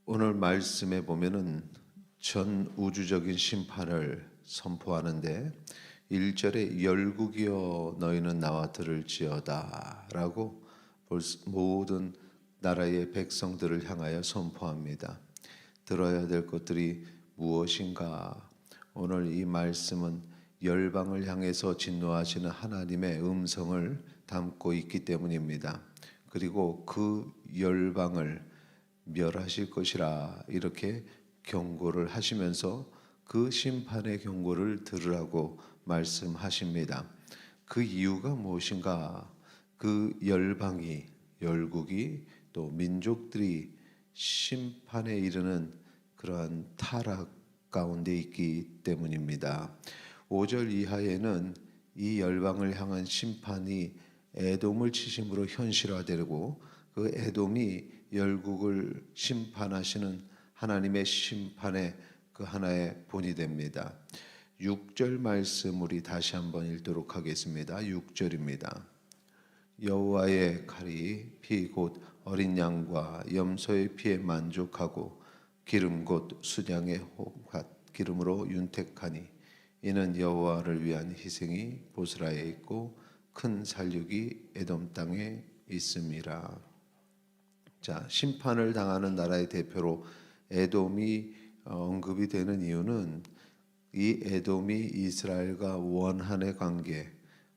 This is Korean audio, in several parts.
오늘 말씀에 보면은 전 우주적인 심판을 선포하는데 1절에 열국이여 너희는 나와 들을지어다 라고 모든 나라의 백성들을 향하여 선포합니다. 들어야 될 것들이 무엇인가? 오늘 이 말씀은 열방을 향해서 진노하시는 하나님의 음성을 담고 있기 때문입니다. 그리고 그 열방을 멸하실 것이라 이렇게 경고를 하시면서 그 심판의 경고를 들으라고 말씀하십니다. 그 이유가 무엇인가? 그 열방이, 열국이 또 민족들이 심판에 이르는 그러한 타락 가운데 있기 때문입니다. 5절 이하에는 이 열방을 향한 심판이 에돔을 치심으로 현실화되고 그 에돔이 열국을 심판하시는 하나님의 심판의 그 하나의 본이 됩니다. 6절 말씀 우리 다시 한번 읽도록 하겠습니다. 6절입니다. 여호와의 칼이 피 곧 어린 양과 염소의 피에 만족하고 기름 곧 순양의 홍합 기름으로 윤택하니 이는 여호와를 위한 희생이 보스라에 있고 큰 살육이 에돔 땅에 있음이라. 자, 심판을 당하는 나라의 대표로 에돔이 언급이 되는 이유는 이 에돔이 이스라엘과 원한의 관계,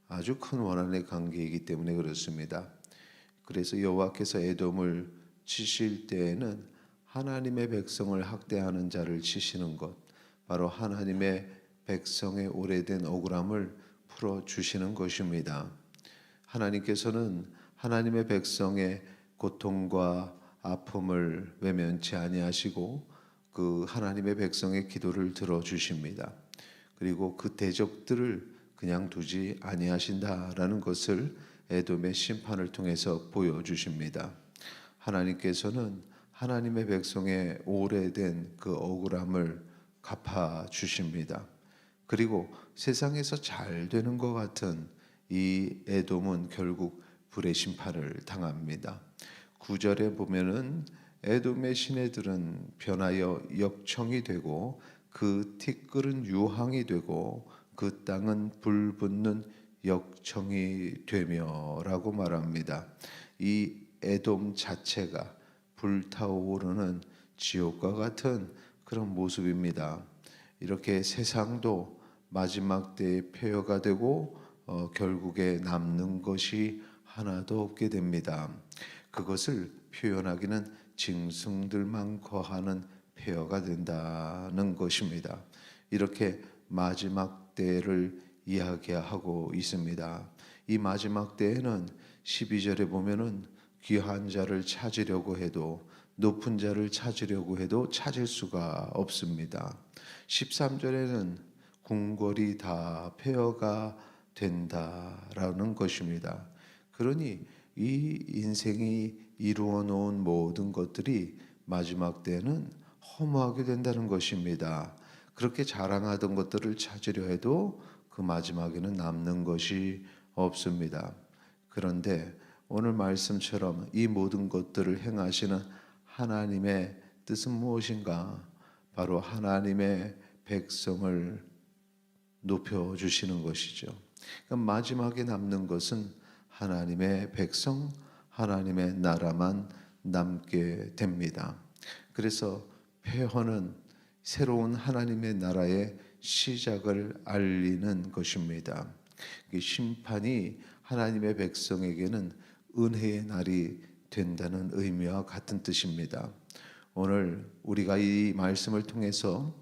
아주 큰 원한의 관계이기 때문에 그렇습니다. 그래서 여호와께서 에돔을 치실 때에는 하나님의 백성을 학대하는 자를 치시는 것, 바로 하나님의 백성의 오래된 억울함을 풀어 주시는 것입니다. 하나님께서는 하나님의 백성의 고통과 아픔을 외면치 아니하시고 그 하나님의 백성의 기도를 들어 주십니다. 그리고 그 대적들을 그냥 두지 아니하신다라는 것을 에돔의 심판을 통해서 보여주십니다. 하나님께서는 하나님의 백성의 오래된 그 억울함을 갚아 주십니다. 그리고 세상에서 잘 되는 것 같은 이 에돔은 결국 불의 심판을 당합니다. 9절에 보면은 에돔의 시내들은 변하여 역청이 되고 그 티끌은 유황이 되고 그 땅은 불 붙는 역청이 되며라고 말합니다. 이 에돔 자체가 불타오르는 지옥과 같은 그런 모습입니다. 이렇게 세상도 마지막 때에 폐허가 되고 결국에 남는 것이 하나도 없게 됩니다. 그것을 표현하기는 짐승들만 거하는 폐허가 된다는 것입니다. 이렇게 마지막 때를 이야기하고 있습니다. 이 마지막 때에는 12절에 보면은 귀한 자를 찾으려고 해도 높은 자를 찾으려고 해도 찾을 수가 없습니다. 13절에는 궁궐이 다 폐허가 된다라는 것입니다. 그러니 이 인생이 이루어 놓은 모든 것들이 마지막 때는 허무하게 된다는 것입니다. 그렇게 자랑하던 것들을 찾으려 해도 그 마지막에는 남는 것이 없습니다. 그런데 오늘 말씀처럼 이 모든 것들을 행하시는 하나님의 뜻은 무엇인가? 바로 하나님의 백성을 높여주시는 것이죠. 그러니까 마지막에 남는 것은 하나님의 백성, 하나님의 나라만 남게 됩니다. 그래서 폐허는 새로운 하나님의 나라의 시작을 알리는 것입니다. 심판이 하나님의 백성에게는 은혜의 날이 된다는 의미와 같은 뜻입니다. 오늘 우리가 이 말씀을 통해서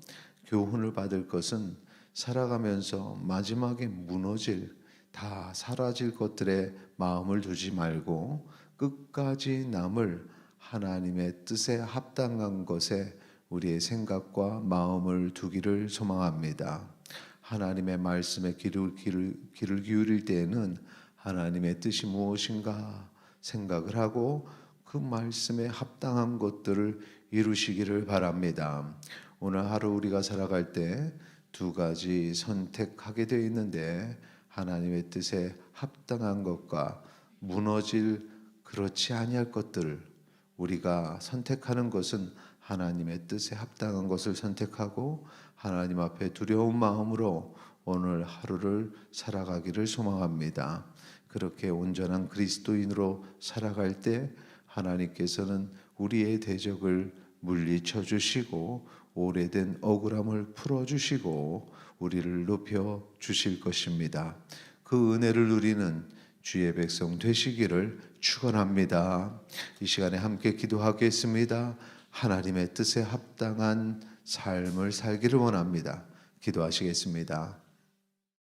교훈을 받을 것은 살아가면서 마지막에 무너질, 다 사라질 것들에 마음을 두지 말고 끝까지 남을 하나님의 뜻에 합당한 것에 우리의 생각과 마음을 두기를 소망합니다. 하나님의 말씀에 귀를 기울일 때에는 하나님의 뜻이 무엇인가 생각을 하고 그 말씀에 합당한 것들을 이루시기를 바랍니다. 오늘 하루 우리가 살아갈 때 두 가지 선택하게 되어 있는데 하나님의 뜻에 합당한 것과 무너질 그렇지 아니할 것들을 우리가 선택하는 것은 하나님의 뜻에 합당한 것을 선택하고 하나님 앞에 두려운 마음으로 오늘 하루를 살아가기를 소망합니다. 그렇게 온전한 그리스도인으로 살아갈 때 하나님께서는 우리의 대적을 물리쳐 주시고 오래된 억울함을 풀어 주시고 우리를 높여 주실 것입니다. 그 은혜를 누리는 주의 백성 되시기를 축원합니다. 이 시간에 함께 기도하겠습니다. 하나님의 뜻에 합당한 삶을 살기를 원합니다. 기도하시겠습니다.